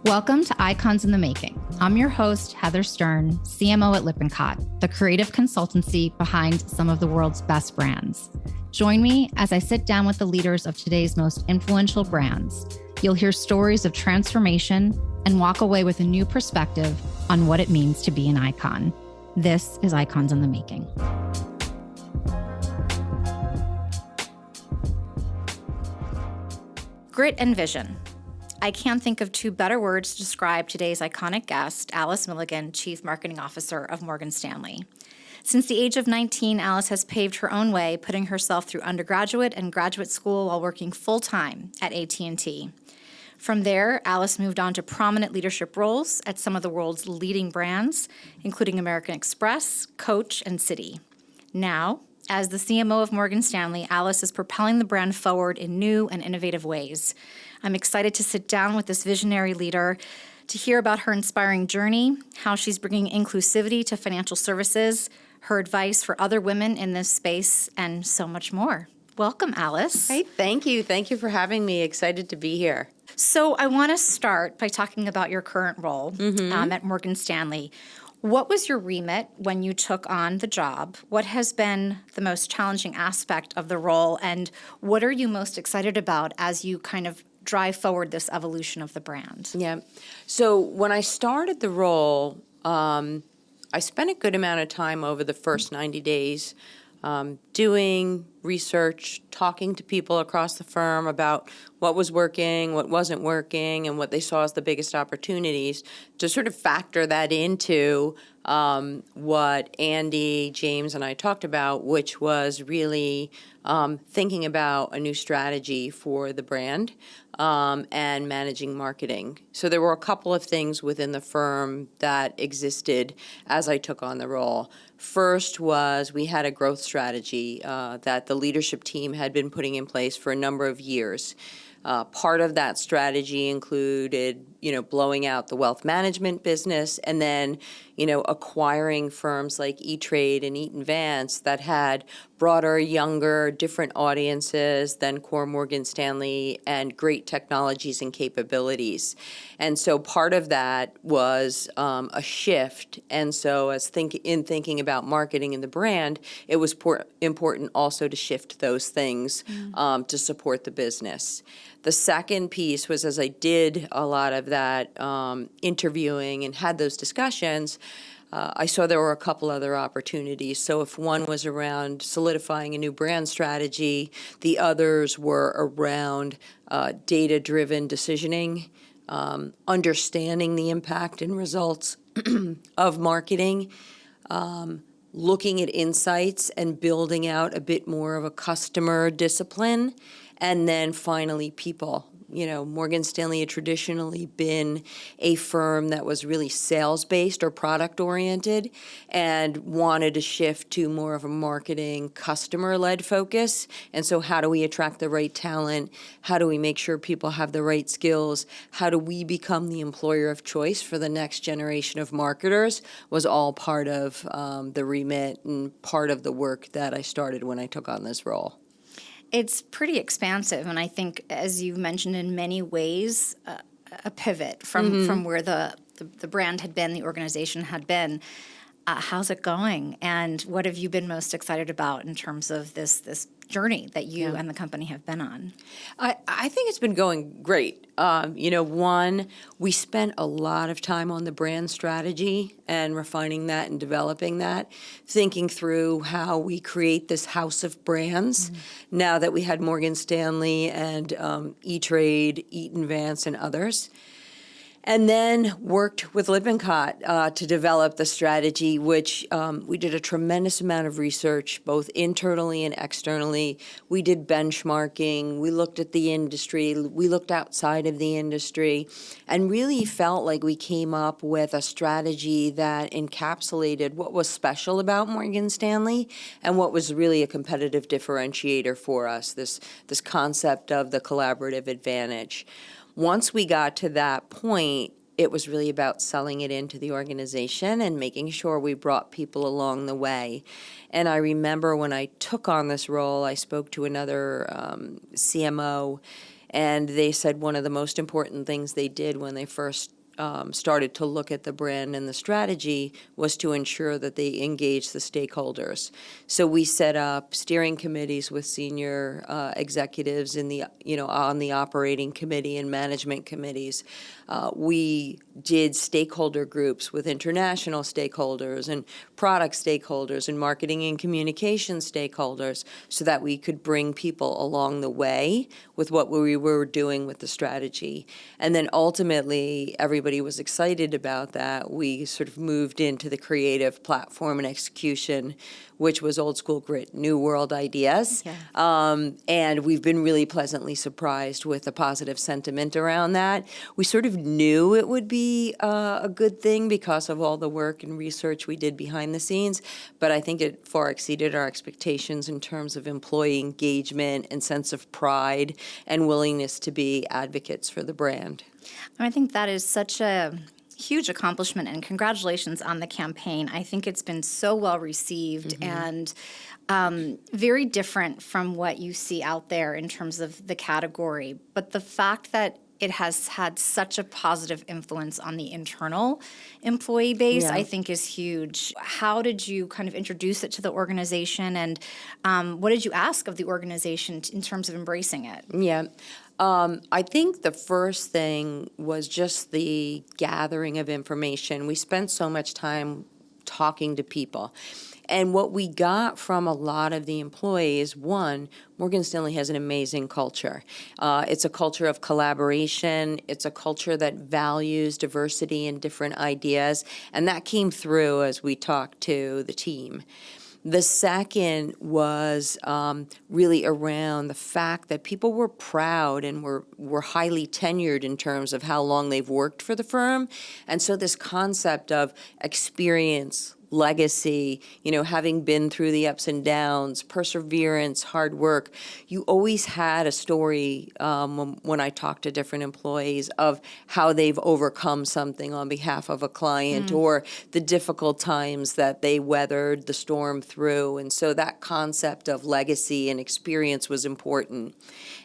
Welcome to Icons in the Making. I'm your host, Heather Stern, CMO at Lippincott, the creative consultancy behind some of the world's best brands. Join me as I sit down with the leaders of today's most influential brands. You'll hear stories of transformation and walk away with a new perspective on what it means to be an icon. This is Icons in the Making. Grit and vision. I can't think of two better words to describe today's iconic guest, Alice Milligan, Chief Marketing Officer of Morgan Stanley. Since the age of 19, Alice has paved her own way, putting herself through undergraduate and graduate school while working full-time at AT&T. From there, Alice moved on to prominent leadership roles at some of the world's leading brands, including American Express, Coach, and Citi. Now, as the CMO of Morgan Stanley, Alice is propelling the brand forward in new and innovative ways. I'm excited to sit down with this visionary leader to hear about her inspiring journey, how she's bringing inclusivity to financial services, her advice for other women in this space, and so much more. Welcome, Alice. Hey, thank you. Thank you for having me. Excited to be here. So I want to start by talking about your current role at Morgan Stanley. What was your remit when you took on the job? What has been the most challenging aspect of the role? And what are you most excited about as you kind of drive forward this evolution of the brand? Yeah. So when I started the role, I spent a good amount of time over the first 90 days doing research, talking to people across the firm about what was working, what wasn't working, and what they saw as the biggest opportunities to sort of factor that into what Andy, James, and I talked about, which was really thinking about a new strategy for the brand and managing marketing. So there were a couple of things within the firm that existed as I took on the role. First was we had a growth strategy that the leadership team had been putting in place for a number of years. Part of that strategy included, blowing out the wealth management business and then, acquiring firms like E-Trade and Eaton Vance that had broader, younger, different audiences than core Morgan Stanley and great technologies and capabilities. And so part of that was a shift. And so in thinking about marketing and the brand, it was important also to shift those things to support the business. The second piece was, as I did a lot of that interviewing and had those discussions, I saw there were a couple other opportunities. So if one was around solidifying a new brand strategy, the others were around data-driven decisioning, understanding the impact and results of marketing, looking at insights and building out a bit more of a customer discipline. And then finally, people. Morgan Stanley had traditionally been a firm that was really sales-based or product-oriented and wanted to shift to more of a marketing, customer-led focus. And so how do we attract the right talent? How do we make sure people have the right skills? How do we become the employer of choice for the next generation of marketers was all part of the remit and part of the work that I started when I took on this role. It's pretty expansive, and I think, as you've mentioned, in many ways, a pivot from where the brand had been, the organization had been. How's it going, and what have you been most excited about in terms of this journey that you and the company have been on? I think it's been going great. One, we spent a lot of time on the brand strategy and refining that and developing that, thinking through how we create this house of brands now that we had Morgan Stanley and E-Trade, Eaton Vance, and others. And then worked with Lippincott to develop the strategy, which we did a tremendous amount of research, both internally and externally. We did benchmarking. We looked at the industry. We looked outside of the industry and really felt like we came up with a strategy that encapsulated what was special about Morgan Stanley and what was really a competitive differentiator for us, this concept of the collaborative advantage. Once we got to that point, it was really about selling it into the organization and making sure we brought people along the way. And I remember when I took on this role, I spoke to another CMO, And they said one of the most important things they did when they first started to look at the brand and the strategy was to ensure that they engaged the stakeholders. So we set up steering committees with senior executives in the, on the operating committee and management committees. We did stakeholder groups with international stakeholders and product stakeholders and marketing and communication stakeholders so that we could bring people along the way with what we were doing with the strategy. And then ultimately, everybody was excited about that. We sort of moved into the creative platform and execution, which was Old School Grit, New World Ideas. Yeah. And we've been really pleasantly surprised with the positive sentiment around that. We sort of knew it would be a good thing because of all the work and research we did behind the scenes, but I think it far exceeded our expectations in terms of employee engagement and sense of pride and willingness to be advocates for the brand. I think that is such a huge accomplishment, and congratulations on the campaign. I think it's been so well received and very different from what you see out there in terms of the category. But the fact that it has had such a positive influence on the internal employee base, Yeah. I think is huge. How did you kind of introduce it to the organization, and what did you ask of the organization in terms of embracing it? Yeah. I think the first thing was just the gathering of information. We spent so much time talking to people. And what we got from a lot of the employees, one, Morgan Stanley has an amazing culture. It's a culture of collaboration. It's a culture that values diversity and different ideas. And that came through as we talked to the team. The second was really around the fact that people were proud and were highly tenured in terms of how long they've worked for the firm. And so this concept of experience, legacy, having been through the ups and downs, perseverance, hard work. You always had a story when I talked to different employees of how they've overcome something on behalf of a client or the difficult times that they weathered the storm through. And so that concept of legacy and experience was important.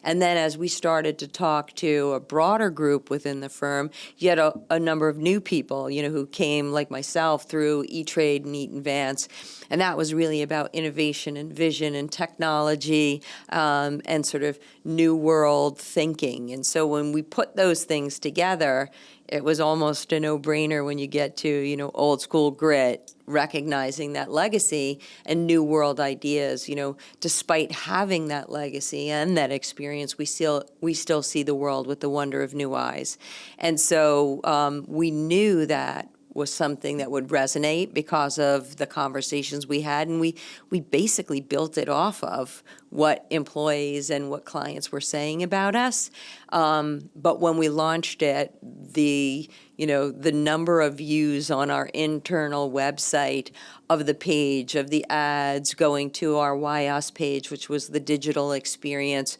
And then as we started to talk to a broader group within the firm, you had a number of new people, who came like myself through E-Trade and Eaton Vance. And that was really about innovation and vision and technology and sort of new world thinking. And so when we put those things together, it was almost a no-brainer when you get to, Old School Grit, recognizing that legacy and new world ideas. Despite having that legacy and that experience, we still see the world with the wonder of new eyes. And so we knew that was something that would resonate because of the conversations we had, and we basically built it off of what employees and what clients were saying about us. But when we launched it, the number of views on our internal website of the page, of the ads going to our Why Us page, which was the digital experience,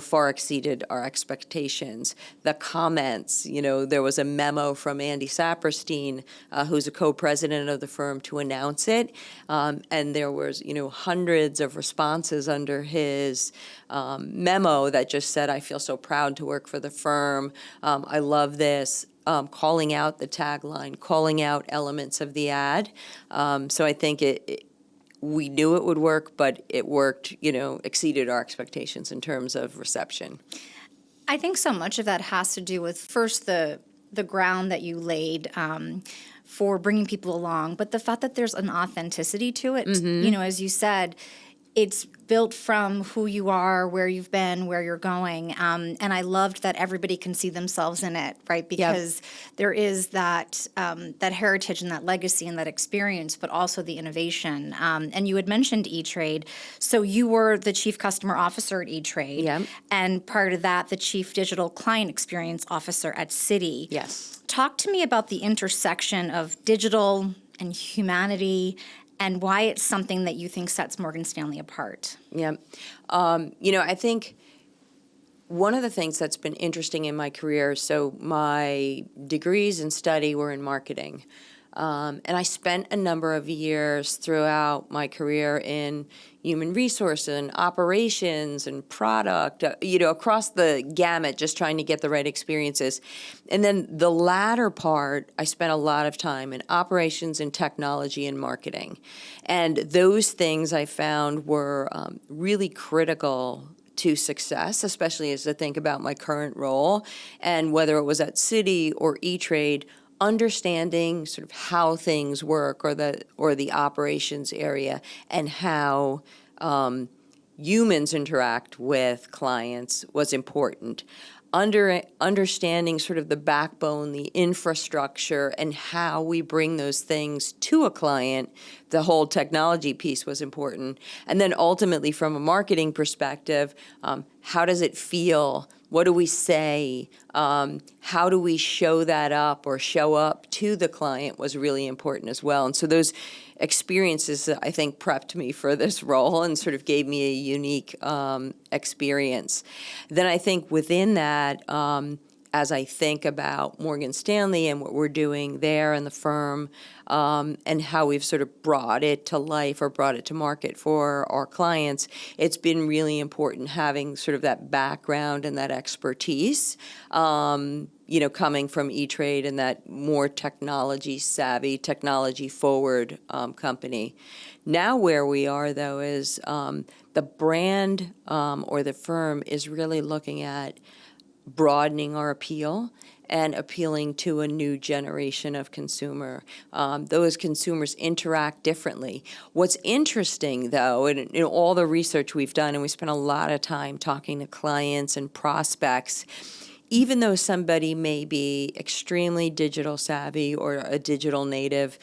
far exceeded our expectations. The comments, there was a memo from Andy Saperstein, who's a co-president of the firm, to announce it. And there was, hundreds of responses under his memo that just said, I feel so proud to work for the firm. I love this. Calling out the tagline, calling out elements of the ad. So I think we knew it would work, but it worked, exceeded our expectations in terms of reception. I think so much of that has to do with, first, the ground that you laid for bringing people along, but the fact that there's an authenticity to it. As you said, it's built from who you are, where you've been, where you're going. And I loved that everybody can see themselves in it, right? Because there is that heritage and that legacy and that experience, but also the innovation. And you had mentioned E-Trade. So you were the Chief Customer Officer at E-Trade. Yep. And part of that, the Chief Digital Client Experience Officer at Citi. Yes. Talk to me about the intersection of digital and humanity and why it's something that you think sets Morgan Stanley apart. Yeah. I think one of the things that's been interesting in my career, so my degrees and study were in marketing. And I spent a number of years throughout my career in human resource and operations and product, across the gamut, just trying to get the right experiences. And then the latter part, I spent a lot of time in operations and technology and marketing. And those things I found were really critical to success, especially as I think about my current role. And whether it was at Citi or E-Trade, understanding sort of how things work, or the operations area, and how humans interact with clients was important. Understanding sort of the backbone, the infrastructure, and how we bring those things to a client, the whole technology piece was important. And then ultimately, from a marketing perspective, how does it feel? What do we say? How do we show that up or show up to the client was really important as well. And so those experiences, I think, prepped me for this role and sort of gave me a unique experience. Then I think within that, as I think about Morgan Stanley and what we're doing there in the firm, and how we've sort of brought it to life or brought it to market for our clients, it's been really important having sort of that background and that expertise, coming from E-Trade and that more technology-savvy, technology-forward company. Now where we are, though, is the brand or the firm is really looking at broadening our appeal and appealing to a new generation of consumer. Those consumers interact differently. What's interesting, though, in all the research we've done, and we spent a lot of time talking to clients and prospects, even though somebody may be extremely digital savvy or a digital native,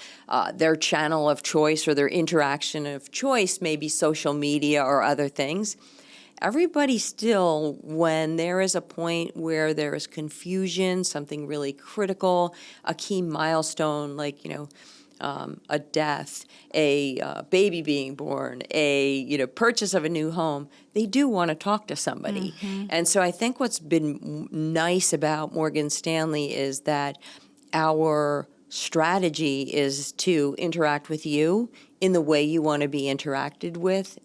their channel of choice or their interaction of choice may be social media or other things. Everybody still, when there is a point where there is confusion, something really critical, a key milestone like, a death, a baby being born, a purchase of a new home, they do want to talk to somebody. Mm-hmm. And so I think what's been nice about Morgan Stanley is that our strategy is to interact with you in the way you want to be interacted with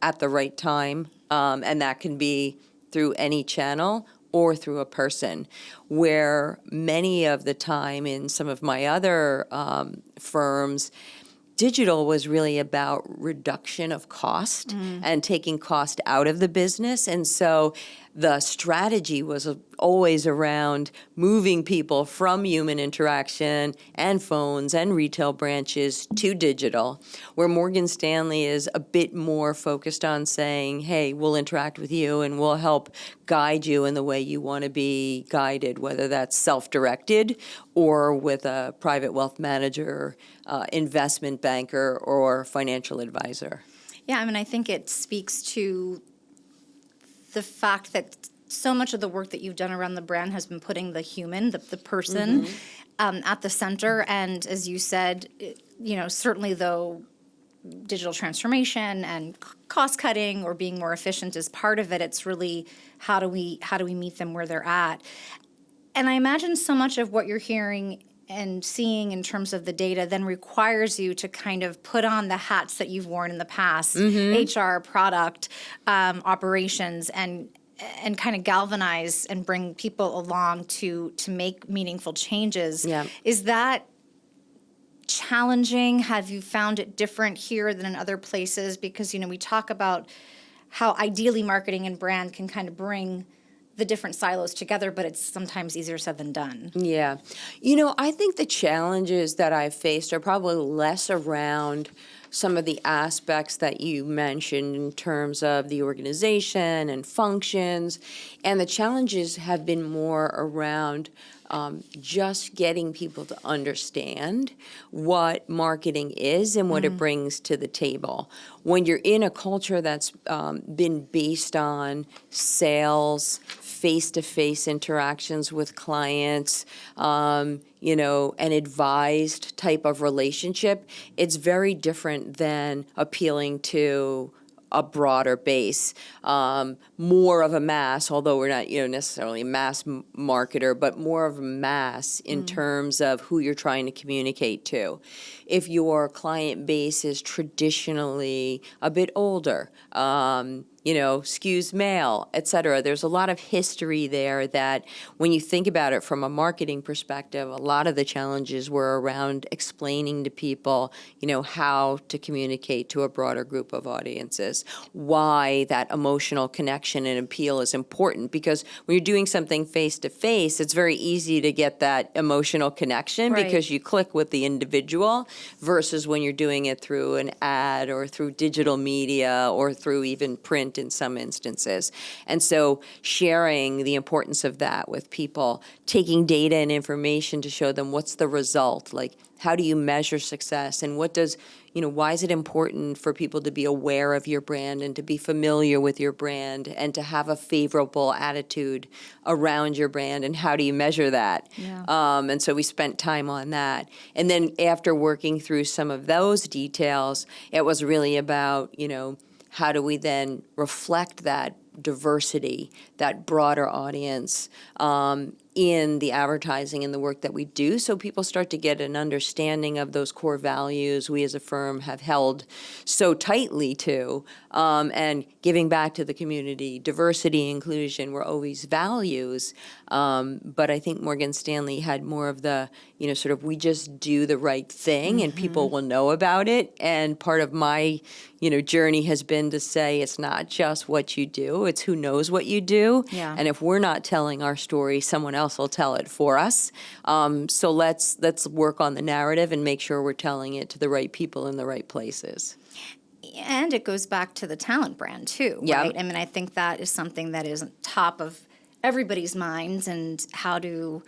at the right time. And that can be through any channel or through a person, where many of the time in some of my other firms, digital was really about reduction of cost and taking cost out of the business. And so the strategy was always around moving people from human interaction and phones and retail branches to digital, where Morgan Stanley is a bit more focused on saying, hey, we'll interact with you and we'll help guide you in the way you want to be guided, whether that's self-directed or with a private wealth manager, investment banker, or financial advisor. Yeah, I think it speaks to the fact that so much of the work that you've done around the brand has been putting the human, the person, at the center. And as you said, certainly though digital transformation and cost cutting or being more efficient is part of it, it's really how do we meet them where they're at. And I imagine so much of what you're hearing and seeing in terms of the data then requires you to kind of put on the hats that you've worn in the past, HR, product, operations, and kind of galvanize and bring people along to make meaningful changes. Yeah. Is that challenging? Have you found it different here than in other places? Because, we talk about how ideally marketing and brand can kind of bring the different silos together, but it's sometimes easier said than done. Yeah. I think the challenges that I've faced are probably less around some of the aspects that you mentioned in terms of the organization and functions, and the challenges have been more around just getting people to understand what marketing is and what it brings to the table. When you're in a culture that's been based on sales, face-to-face interactions with clients, an advised type of relationship, it's very different than appealing to a broader base, more of a mass, although we're not, necessarily a mass marketer, but more of a mass in terms of who you're trying to communicate to. If your client base is traditionally a bit older, skews male, et cetera. There's a lot of history there that when you think about it from a marketing perspective, a lot of the challenges were around explaining to people, how to communicate to a broader group of audiences, why that emotional connection and appeal is important. Because when you're doing something face-to-face, it's very easy to get that emotional connection because you click with the individual versus when you're doing it through an ad or through digital media or through even print in some instances. And so sharing the importance of that with people, taking data and information to show them what's the result, like how do you measure success and why is it important for people to be aware of your brand and to be familiar with your brand and to have a favorable attitude around your brand, and how do you measure that? Yeah. And so we spent time on that. And then after working through some of those details, it was really about, how do we then reflect that diversity, that broader audience in the advertising and the work that we do, so people start to get an understanding of those core values we as a firm have held so tightly to, and giving back to the community. Diversity, inclusion were always values, but I think Morgan Stanley had more of the, sort of we just do the right thing and people will know about it. And part of my, journey has been to say it's not just what you do, it's who knows what you do. Yeah. And if we're not telling our story, someone else will tell it for us. So let's work on the narrative and make sure we're telling it to the right people in the right places. And it goes back to the talent brand too, right? I mean, I think that is something that is on top of everybody's minds, and how to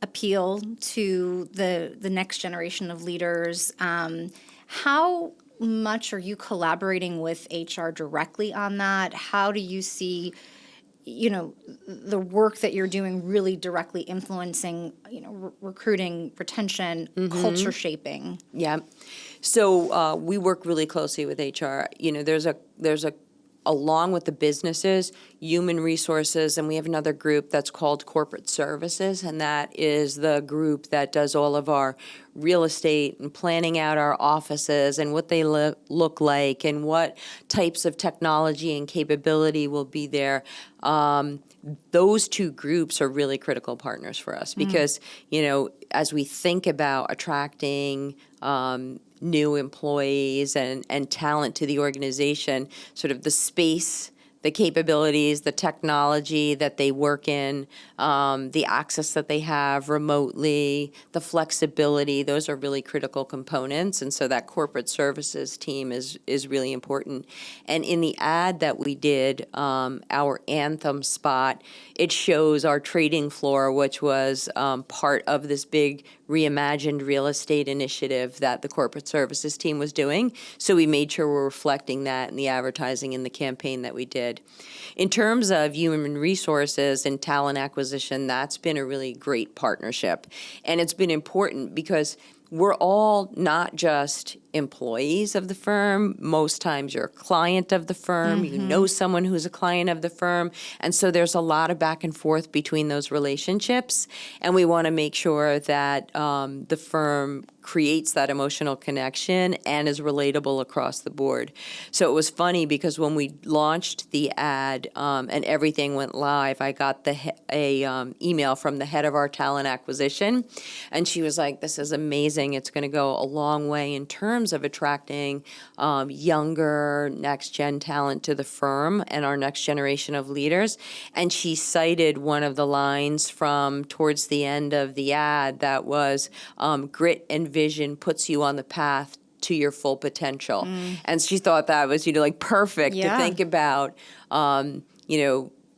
appeal to the next generation of leaders. How much are you collaborating with HR directly on that? How do you see, the work that you're doing really directly influencing, recruiting, retention, culture shaping? Yeah. So we work really closely with HR. There's a along with the businesses, human resources, and we have another group that's called corporate services, and that is the group that does all of our real estate and planning out our offices and what they look like and what types of technology and capability will be there. Those two groups are really critical partners for us because, as we think about attracting new employees and talent to the organization, sort of the space, the capabilities, the technology that they work in, the access that they have remotely, the flexibility, those are really critical components. And so that corporate services team is really important. And in the ad that we did, our anthem spot, it shows our trading floor, which was part of this big reimagined real estate initiative that the corporate services team was doing. So we made sure we're reflecting that in the advertising and the campaign that we did. In terms of human resources and talent acquisition, that's been a really great partnership. And it's been important because we're all not just employees of the firm. Most times you're a client of the firm. You know someone who's a client of the firm. And so there's a lot of back and forth between those relationships. And we want to make sure that the firm creates that emotional connection and is relatable across the board. So it was funny because when we launched the ad and everything went live, I got a email from the head of our talent acquisition, and she was like, "This is amazing. It's going to go a long way in terms of attracting younger, next-gen talent to the firm and our next generation of leaders." And she cited one of the lines from towards the end of the ad that was, "Grit and vision puts you on the path to your full potential." And she thought that was, perfect to think about,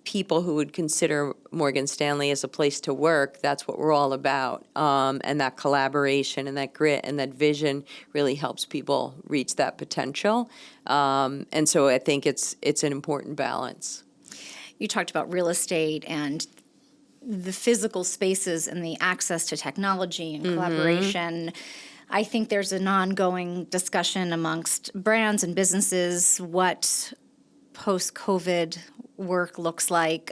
people who would consider Morgan Stanley as a place to work. That's what we're all about. And that collaboration and that grit and that vision really helps people reach that potential. And so I think it's an important balance. You talked about real estate and the physical spaces and the access to technology and collaboration. I think there's an ongoing discussion amongst brands and businesses what post-COVID work looks like.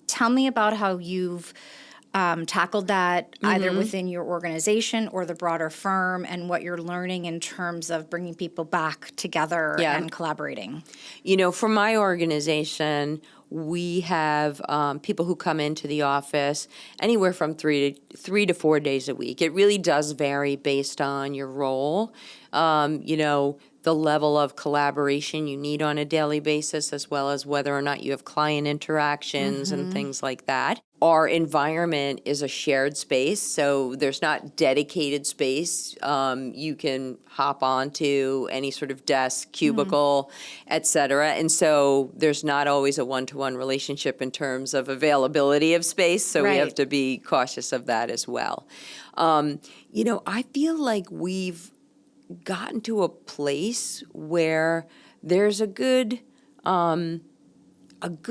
Tell me about how you've tackled that either within your organization or the broader firm, and what you're learning in terms of bringing people back together and collaborating. For my organization, we have people who come into the office anywhere from 3 to 4 days a week. It really does vary based on your role. The level of collaboration you need on a daily basis, as well as whether or not you have client interactions and things like that. Our environment is a shared space, so there's not dedicated space. You can hop onto any sort of desk, cubicle, et cetera. And so there's not always a one-to-one relationship in terms of availability of space, so we have to be cautious of that as well. I feel like we've gotten to a place where there's a good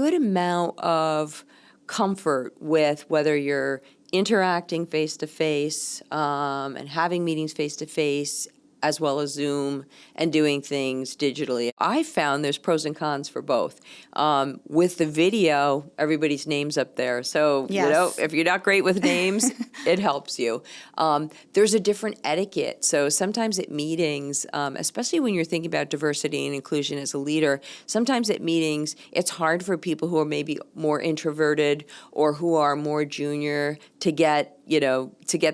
amount of comfort with whether you're interacting face-to-face and having meetings face-to-face, as well as Zoom, and doing things digitally. I found there's pros and cons for both. With the video, everybody's name's up there. So, if you're not great with names, it helps you. There's a different etiquette. So sometimes at meetings, especially when you're thinking about diversity and inclusion as a leader, sometimes at meetings, it's hard for people who are maybe more introverted or who are more junior to get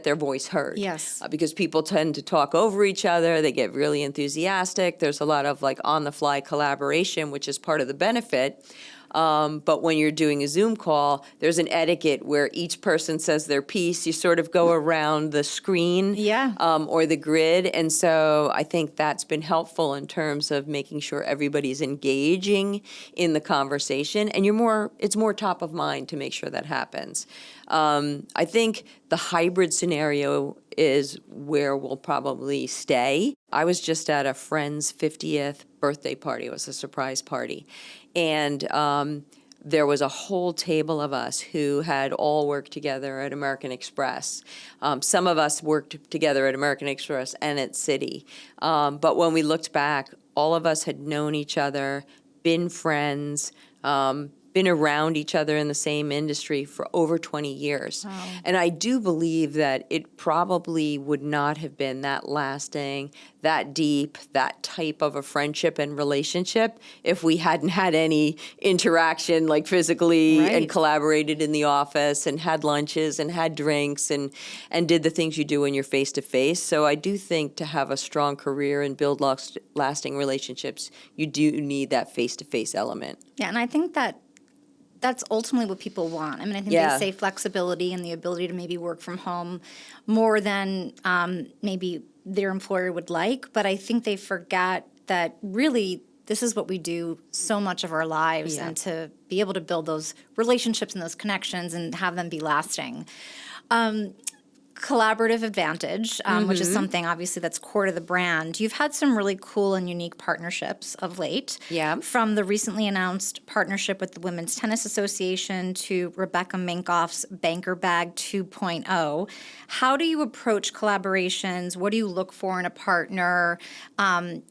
their voice heard. Yes. Because people tend to talk over each other. They get really enthusiastic. There's a lot of on-the-fly collaboration, which is part of the benefit. But when you're doing a Zoom call, there's an etiquette where each person says their piece. You sort of go around the screen or the grid. And so I think that's been helpful in terms of making sure everybody's engaging in the conversation. And it's more top of mind to make sure that happens. I think the hybrid scenario is where we'll probably stay. I was just at a friend's 50th birthday party. It was a surprise party. And there was a whole table of us who had all worked together at American Express. Some of us worked together at American Express and at Citi. But when we looked back, all of us had known each other, been friends, been around each other in the same industry for over 20 years. Wow. And I do believe that it probably would not have been that lasting, that deep, that type of a friendship and relationship if we hadn't had any interaction physically and collaborated in the office and had lunches and had drinks and did the things you do when you're face-to-face. So I do think to have a strong career and build lasting relationships, you do need that face-to-face element. Yeah, and I think that's ultimately what people want. I mean, I think they say flexibility and the ability to maybe work from home more than maybe their employer would like, but I think they forget that really this is what we do so much of our lives, and to be able to build those relationships and those connections and have them be lasting. Collaborative advantage, which is something obviously that's core to the brand. You've had some really cool and unique partnerships of late. Yeah. From the recently announced partnership with the Women's Tennis Association to Rebecca Minkoff's Banker Bag 2.0. How do you approach collaborations? What do you look for in a partner?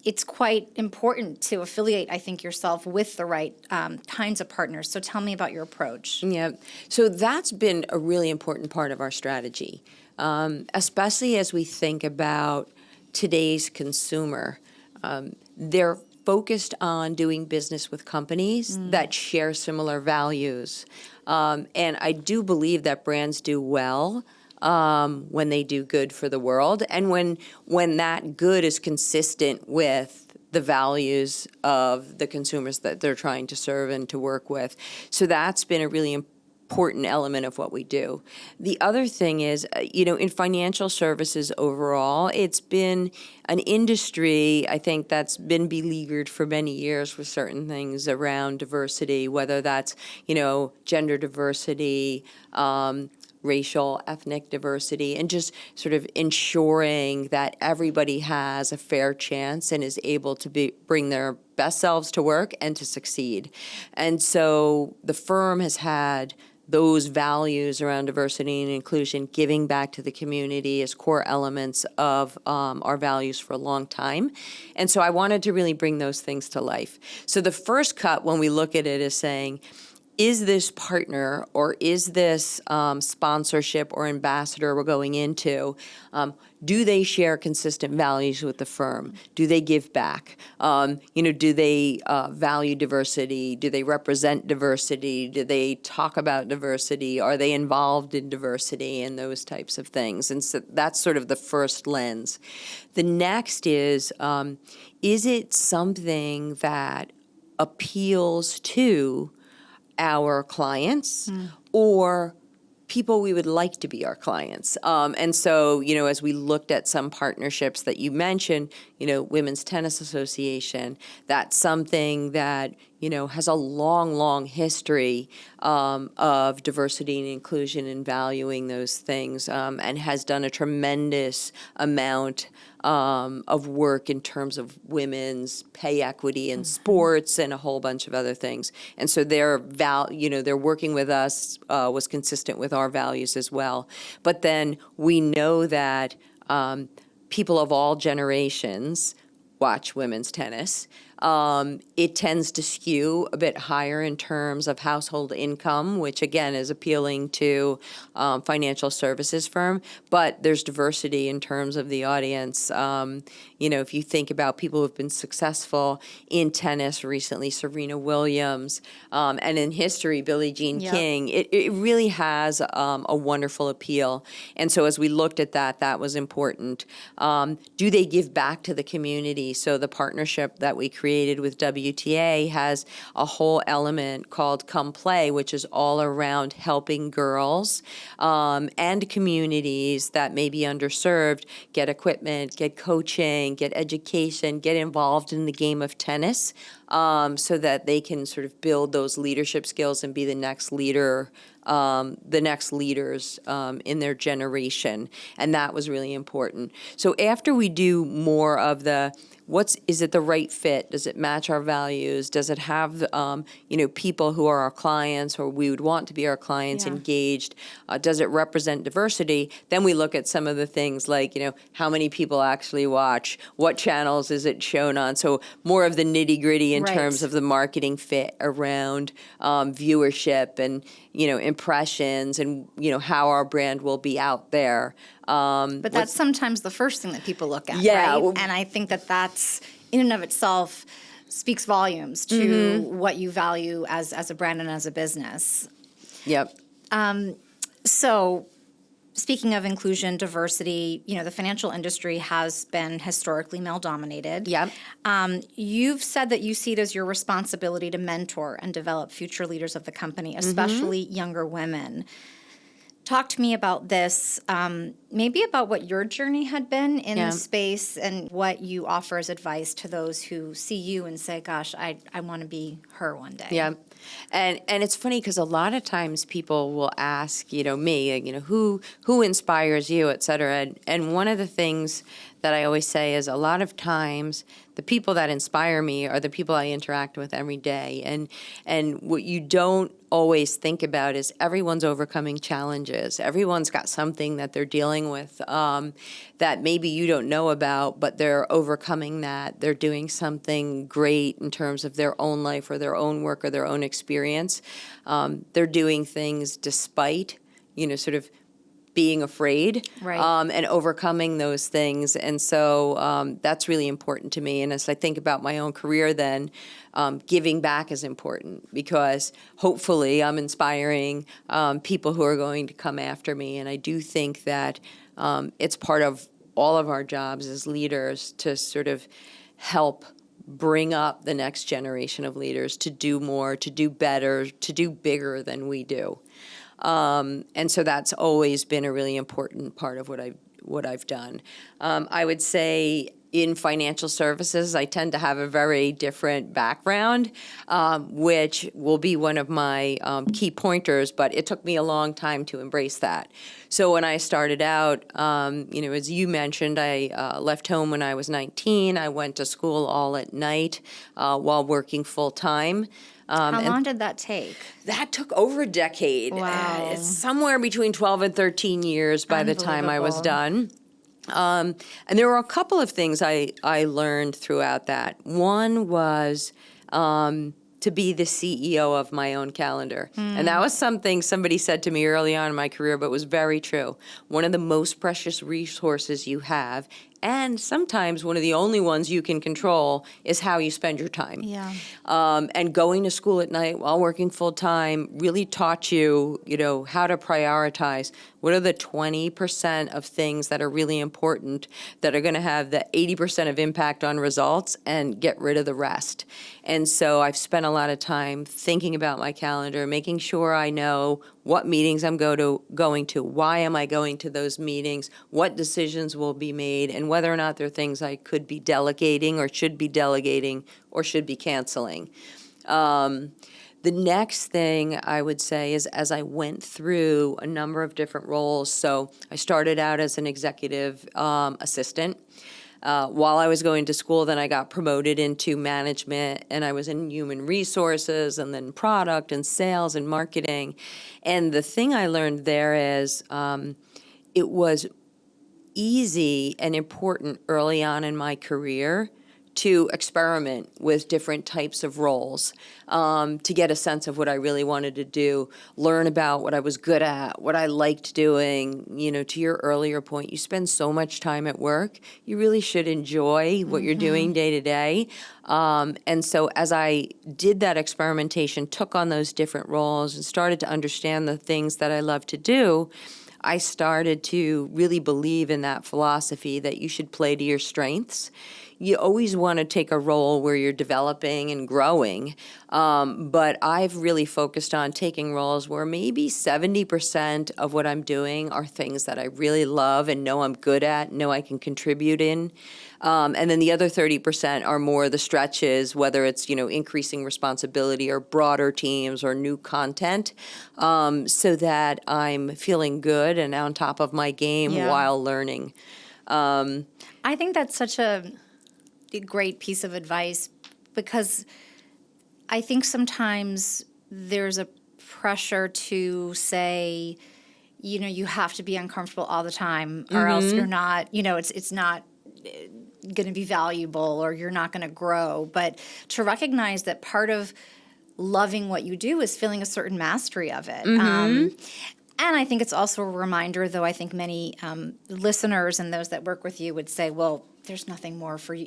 It's quite important to affiliate, I think, yourself with the right kinds of partners. So tell me about your approach. Yeah. So that's been a really important part of our strategy. Especially as we think about today's consumer. They're focused on doing business with companies that share similar values. And I do believe that brands do well when they do good for the world, and when that good is consistent with the values of the consumers that they're trying to serve and to work with. So that's been a really important element of what we do. The other thing is, in financial services overall, it's been an industry, I think, that's been beleaguered for many years with certain things around diversity, whether that's, gender diversity, racial, ethnic diversity, and just sort of ensuring that everybody has a fair chance and is able to bring their best selves to work and to succeed. And so the firm has had those values around diversity and inclusion, giving back to the community, as core elements of our values for a long time. And so I wanted to really bring those things to life. So the first cut, when we look at it, is saying, is this partner or is this sponsorship or ambassador we're going into, do they share consistent values with the firm? Do they give back? Do they value diversity? Do they represent diversity? Do they talk about diversity? Are they involved in diversity and those types of things? And so that's sort of the first lens. The next is it something that appeals to our clients or people we would like to be our clients? And so, as we looked at some partnerships that you mentioned, Women's Tennis Association, that's something that, has a long, long history of diversity and inclusion and valuing those things, and has done a tremendous amount of work in terms of women's pay equity in sports and a whole bunch of other things. And so their working with us was consistent with our values as well. But then we know that people of all generations watch women's tennis. It tends to skew a bit higher in terms of household income, which again is appealing to financial services firm. But there's diversity in terms of the audience. If you think about people who've been successful in tennis recently, Serena Williams, and in history, Billie Jean King, it really has a wonderful appeal. And so as we looked at that was important. Do they give back to the community? So the partnership that we created with WTA has a whole element called Come Play, which is all around helping girls and communities that may be underserved get equipment, get coaching, get education, get involved in the game of tennis, so that they can sort of build those leadership skills and be the next leader, the next leaders in their generation. And that was really important. So after we do more of the is it the right fit? Does it match our values? Does it have, people who are our clients or we would want to be our clients engaged? Does it represent diversity? Then we look at some of the things like, how many people actually watch? What channels is it shown on? So more of the nitty gritty in terms of the marketing fit around viewership and, impressions and, how our brand will be out there. But that's sometimes the first thing that people look at, Yeah. right? And I think that that's, in and of itself, speaks volumes to what you value as a brand and as a business. Yep. So speaking of inclusion, diversity, the financial industry has been historically male-dominated. Yep. You've said that you see it as your responsibility to mentor and develop future leaders of the company, especially younger women. Talk to me about this, maybe about what your journey had been in the space and what you offer as advice to those who see you and say, gosh, I want to be her one day. Yeah. And it's funny because a lot of times people will ask, me, who inspires you, et cetera. And one of the things that I always say is a lot of times the people that inspire me are the people I interact with every day. And what you don't always think about is everyone's overcoming challenges. Everyone's got something that they're dealing with that maybe you don't know about, but they're overcoming that. They're doing something great in terms of their own life or their own work or their own experience. They're doing things despite, sort of being afraid and overcoming those things. And so that's really important to me. And as I think about my own career then, giving back is important because hopefully I'm inspiring people who are going to come after me. And I do think that it's part of all of our jobs as leaders to sort of help bring up the next generation of leaders to do more, to do better, to do bigger than we do. And so that's always been a really important part of what I've done. I would say in financial services. I tend to have a very different background, which will be one of my key pointers, but it took me a long time to embrace that. So when I started out, as you mentioned, I left home when I was 19. I went to school all at night while working full time. How long did that take? That took over a decade. Wow. It's somewhere between 12 and 13 years by the time I was done. And there were a couple of things I learned throughout that. One was to be the CEO of my own calendar. And that was something somebody said to me early on in my career, but was very true. One of the most precious resources you have, and sometimes one of the only ones you can control, is how you spend your time. Yeah. And going to school at night while working full time really taught you, how to prioritize. What are the 20% of things that are really important that are going to have the 80% of impact on results, and get rid of the rest? And so I've spent a lot of time thinking about my calendar, making sure I know what meetings I'm going to, why am I going to those meetings, what decisions will be made, and whether or not there are things I could be delegating or should be canceling. The next thing I would say is, as I went through a number of different roles, so I started out as an executive assistant. While I was going to school, then I got promoted into management, and I was in human resources, and then product and sales and marketing. And the thing I learned there is it was easy and important early on in my career to experiment with different types of roles, to get a sense of what I really wanted to do, learn about what I was good at, what I liked doing. To your earlier point, you spend so much time at work, you really should enjoy what you're doing day to day. And so as I did that experimentation, took on those different roles, and started to understand the things that I love to do, I started to really believe in that philosophy that you should play to your strengths. You always want to take a role where you're developing and growing, but I've really focused on taking roles where maybe 70% of what I'm doing are things that I really love and know I'm good at, know I can contribute in. And then the other 30% are more the stretches, whether it's, increasing responsibility or broader teams or new content, so that I'm feeling good and on top of my game while learning. I think that's such a great piece of advice, because I think sometimes there's a pressure to say, you have to be uncomfortable all the time, or else you're not, it's not going to be valuable, or you're not going to grow. But to recognize that part of loving what you do is feeling a certain mastery of it. And I think it's also a reminder, though I think many listeners and those that work with you would say, well, there's nothing more for you.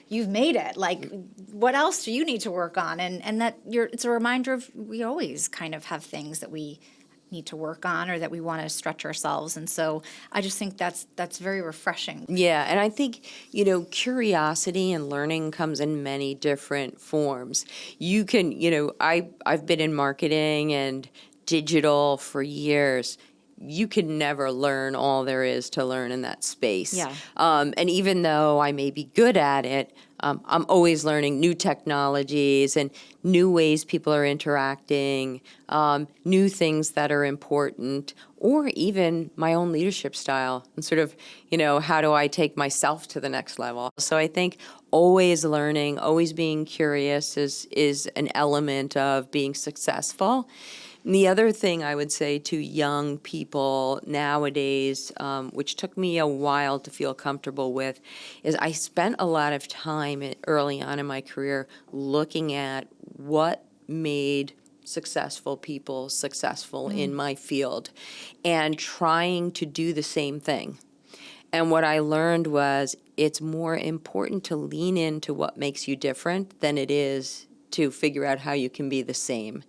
You've made it. Like, what else do you need to work on? And that it's a reminder of, we always kind of have things that we need to work on, or that we want to stretch ourselves. And so I just think that's very refreshing. Yeah, and I think, curiosity and learning comes in many different forms. You can, I've been in marketing and digital for years. You can never learn all there is to learn in that space. Yeah. And even though I may be good at it, I'm always learning new technologies and new ways people are interacting, new things that are important, or even my own leadership style, and sort of, how do I take myself to the next level? So I think always learning, always being curious is an element of being successful. And the other thing I would say to young people nowadays, which took me a while to feel comfortable with, is I spent a lot of time early on in my career looking at what made successful people successful in my field, and trying to do the same thing. And what I learned was it's more important to lean into what makes you different than it is to figure out how you can be the same.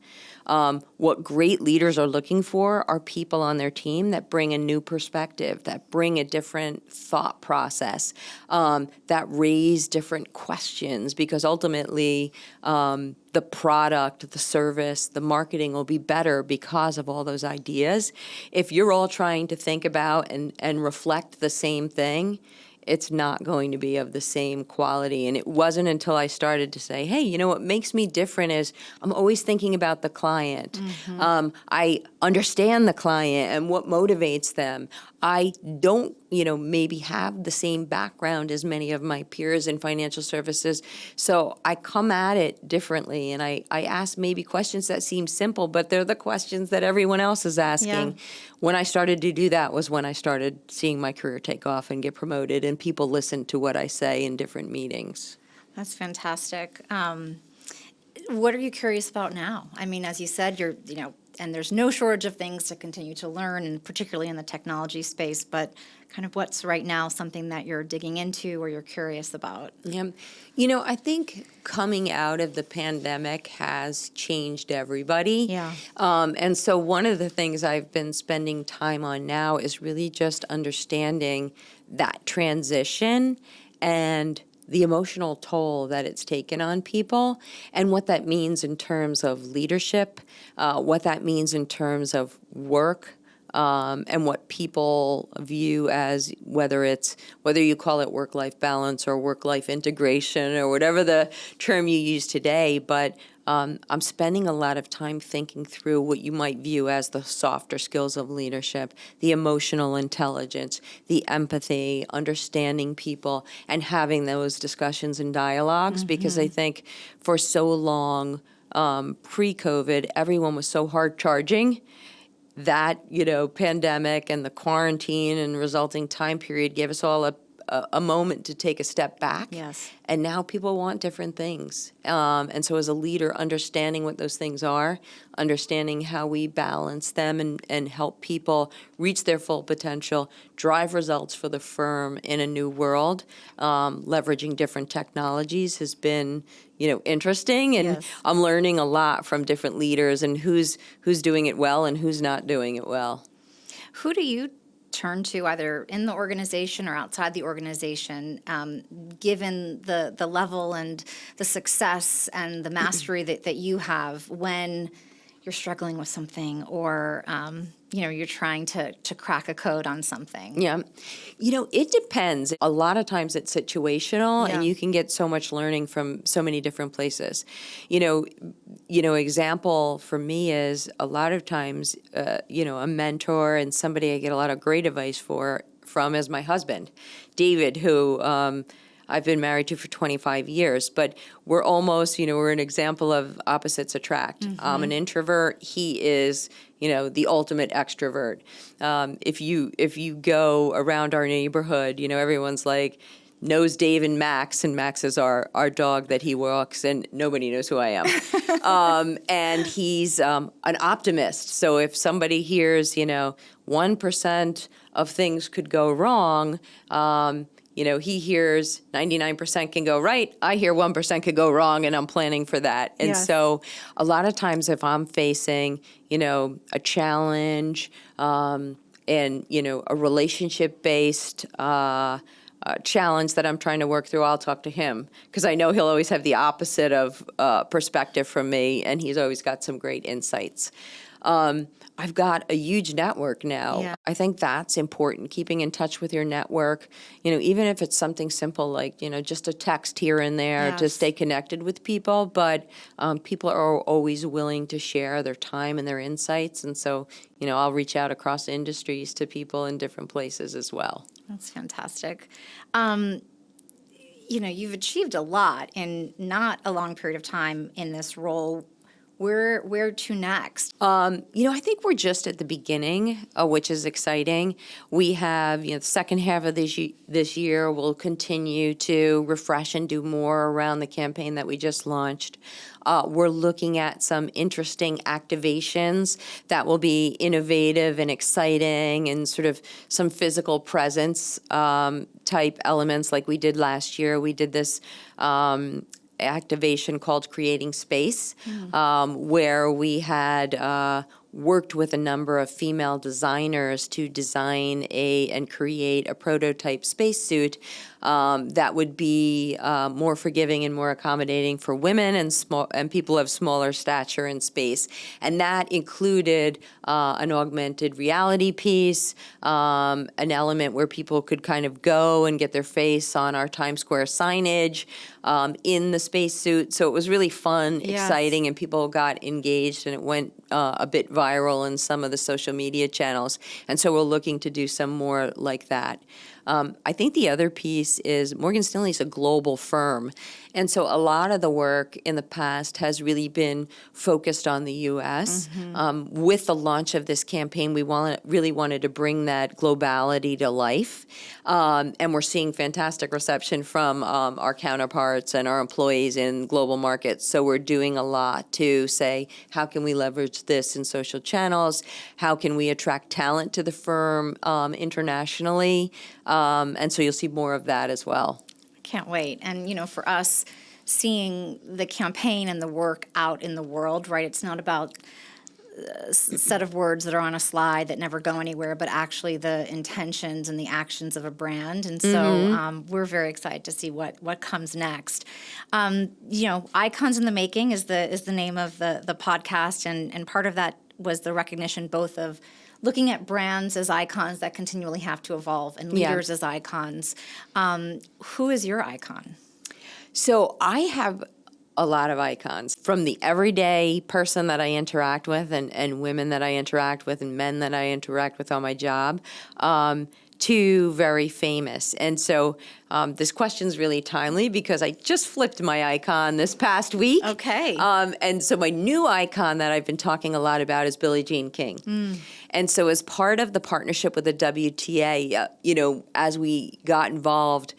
What great leaders are looking for are people on their team that bring a new perspective, that bring a different thought process, that raise different questions, because ultimately the product, the service, the marketing will be better because of all those ideas. If you're all trying to think about and reflect the same thing, it's not going to be of the same quality. And it wasn't until I started to say, hey, you know, what makes me different is I'm always thinking about the client. I understand the client and what motivates them. I don't, you know, maybe have the same background as many of my peers in financial services. So I come at it differently, and I ask maybe questions that seem simple, but they're the questions that everyone else is asking. Yeah. When I started to do that was when I started seeing my career take off and get promoted, and people listen to what I say in different meetings. That's fantastic. What are you curious about now? I mean, as you said, you're, you know, and there's no shortage of things to continue to learn, and particularly in the technology space, but kind of what's right now something that you're digging into or you're curious about? Yeah. You know, I think coming out of the pandemic has changed everybody. Yeah. And so one of the things I've been spending time on now is really just understanding that transition and the emotional toll that it's taken on people, and what that means in terms of leadership, what that means in terms of work, and what people view as whether you call it work-life balance or work-life integration or whatever the term you use today. But I'm spending a lot of time thinking through what you might view as the softer skills of leadership, the emotional intelligence, the empathy, understanding people, and having those discussions and dialogues. Because I think for so long, pre-COVID, everyone was so hard charging that, you know, pandemic and the quarantine and resulting time period gave us all a moment to take a step back. Yes. And now people want different things. And so as a leader, understanding what those things are, understanding how we balance them and help people reach their full potential, drive results for the firm in a new world, leveraging different technologies has been, you know, interesting. And Yes. I'm learning a lot from different leaders and who's doing it well and who's not doing it well. Who do you turn to either in the organization or outside the organization, given the level and the success and the mastery that you have when you're struggling with something or, you know, you're trying to crack a code on something? Yeah. You know, it depends. A lot of times it's situational, Yeah. and you can get so much learning from so many different places. You know, example for me is a lot of times, you know, a mentor and somebody I get a lot of great advice from is my husband, David, who I've been married to for 25 years, but we're almost, you know, we're an example of opposites attract. I'm an introvert. He is, you know, the ultimate extrovert. If you go around our neighborhood, you know, everyone's like, knows Dave and Max is our dog that he walks, and nobody knows who I am. And he's an optimist. So if somebody hears, you know, 1% of things could go wrong, you know, he hears 99% can go right. I hear 1% could go wrong, and I'm planning for that. And Yes. so a lot of times if I'm facing, you know, a challenge and, you know, a relationship-based challenge that I'm trying to work through, I'll talk to him because I know he'll always have the opposite of perspective from me, and he's always got some great insights. I've got a huge network now. Yeah. I think that's important, keeping in touch with your network, you know, even if it's something simple like, you know, just a text here and there to Yes. stay connected with people. But people are always willing to share their time and their insights. And so, you know, I'll reach out across industries to people in different places as well. That's fantastic. You know, you've achieved a lot in not a long period of time in this role. Where to next? You know, I think we're just at the beginning, which is exciting. We have, you know, the second half of this year, we'll continue to refresh and do more around the campaign that we just launched. We're looking at some interesting activations that will be innovative and exciting, and sort of some physical presence type elements like we did last year. We did this activation called Creating Space, where we had worked with a number of female designers to design and create a prototype spacesuit that would be more forgiving and more accommodating for women and people of smaller stature and space. And that included an augmented reality piece, an element where people could kind of go and get their face on our Times Square signage in the spacesuit. So it was really fun, exciting, and people got engaged, and it went a bit viral in some of the social media channels. And so we're looking to do some more like that. I think the other piece is Morgan Stanley is a global firm. And so a lot of the work in the past has really been focused on the U.S. With the launch of this campaign, we really wanted to bring that globality to life. And we're seeing fantastic reception from our counterparts and our employees in global markets. So we're doing a lot to say, how can we leverage this in social channels? How can we attract talent to the firm internationally? And so you'll see more of that as well. Can't wait. And, for us, seeing the campaign and the work out in the world, right? It's not about a set of words that are on a slide that never go anywhere, but actually the intentions and the actions of a brand. And so we're very excited to see what comes next. Icons in the Making is the name of the podcast, and part of that was the recognition both of looking at brands as icons that continually have to evolve and leaders as icons. Who is your icon? So I have a lot of icons, from the everyday person that I interact with and women that I interact with and men that I interact with on my job, to very famous. And so this question's really timely because I just flipped my icon this past week. Okay. And so my new icon that I've been talking a lot about is Billie Jean King. And so as part of the partnership with the WTA, as we got involved,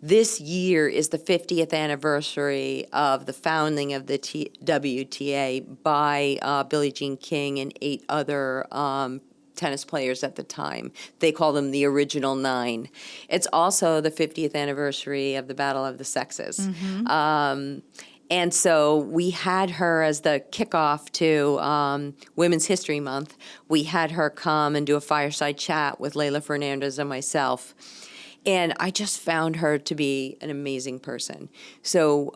this year is the 50th anniversary of the founding of the WTA by Billie Jean King and 8 other tennis players at the time. They call them the original 9. It's also the 50th anniversary of the Battle of the Sexes. And so we had her as the kickoff to Women's History Month. We had her come and do a fireside chat with Layla Fernandez and myself. And I just found her to be an amazing person. So,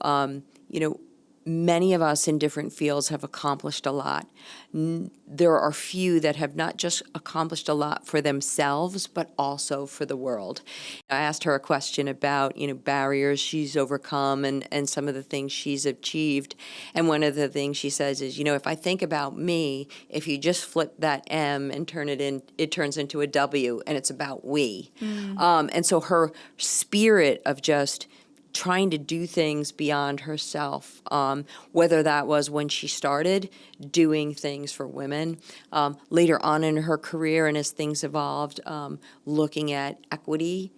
many of us in different fields have accomplished a lot. There are few that have not just accomplished a lot for themselves, but also for the world. I asked her a question about, barriers she's overcome and some of the things she's achieved. And one of the things she says is, if I think about me, if you just flip that M and turn it in, it turns into a W, and it's about we. And so her spirit of just trying to do things beyond herself, whether that was when she started doing things for women, later on in her career and as things evolved, looking at equity,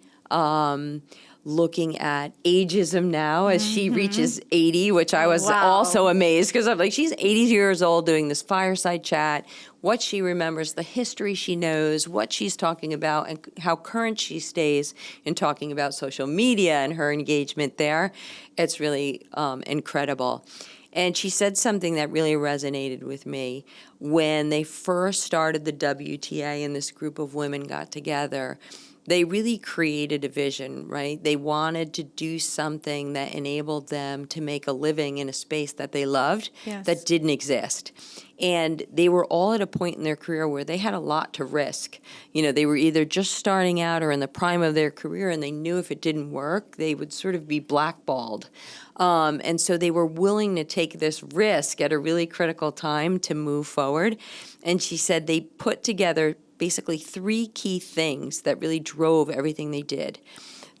looking at ageism now as she reaches 80, which I was also amazed because I'm like, she's 80 years old doing this fireside chat, what she remembers, the history she knows, what she's talking about, and how current she stays in talking about social media and her engagement there. It's really incredible. And she said something that really resonated with me. When they first started the WTA and this group of women got together, they really created a vision, right? They wanted to do something that enabled them to make a living in a space that they loved that didn't exist. And they were all at a point in their career where they had a lot to risk. They were either just starting out or in the prime of their career, and they knew if it didn't work, they would sort of be blackballed. And so they were willing to take this risk at a really critical time to move forward. And she said they put together basically 3 key things that really drove everything they did.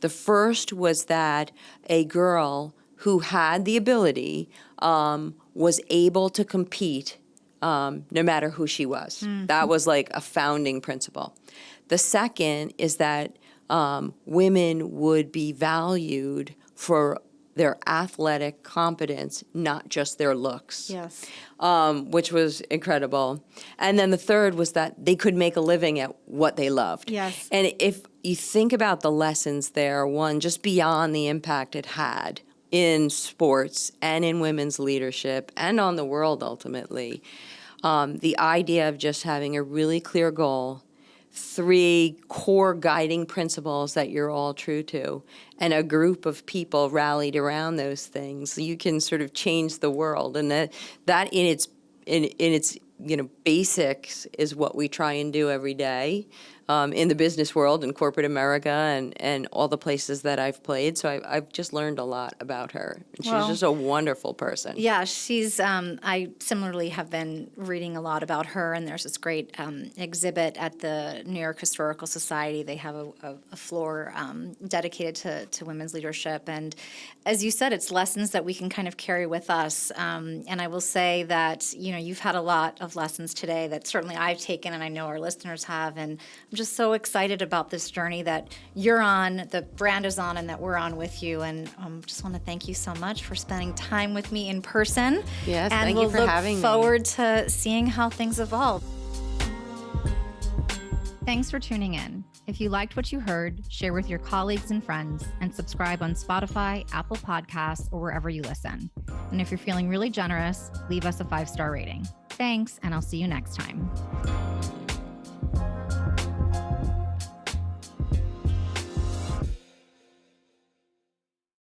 The first was that a girl who had the ability was able to compete no matter who she was. That was like a founding principle. The second is that women would be valued for their athletic competence, not just their looks. Yes. Which was incredible. And then the third was that they could make a living at what they loved. Yes. And if you think about the lessons there, one, just beyond the impact it had in sports and in women's leadership and on the world ultimately, the idea of just having a really clear goal, 3 core guiding principles that you're all true to, and a group of people rallied around those things, you can sort of change the world. And that in its basics is what we try and do every day in the business world and corporate America and all the places that I've played. So I've just learned a lot about her. And she's just a wonderful person. Yeah, she's, I similarly have been reading a lot about her, and there's this great exhibit at the New York Historical Society. They have a floor dedicated to women's leadership. And as you said, it's lessons that we can kind of carry with us. And I will say that, you've had a lot of lessons today that certainly I've taken, and I know our listeners have. And I'm just so excited about this journey that you're on, the brand is on, and that we're on with you. And just want to thank you so much for spending time with me in person. Yes, and thank you for having me. And we'll look forward to seeing how things evolve. Thanks for tuning in. If you liked what you heard, share with your colleagues and friends, and subscribe on Spotify, Apple Podcasts, or wherever you listen. And if you're feeling really generous, leave us a 5-star rating. Thanks, and I'll see you next time.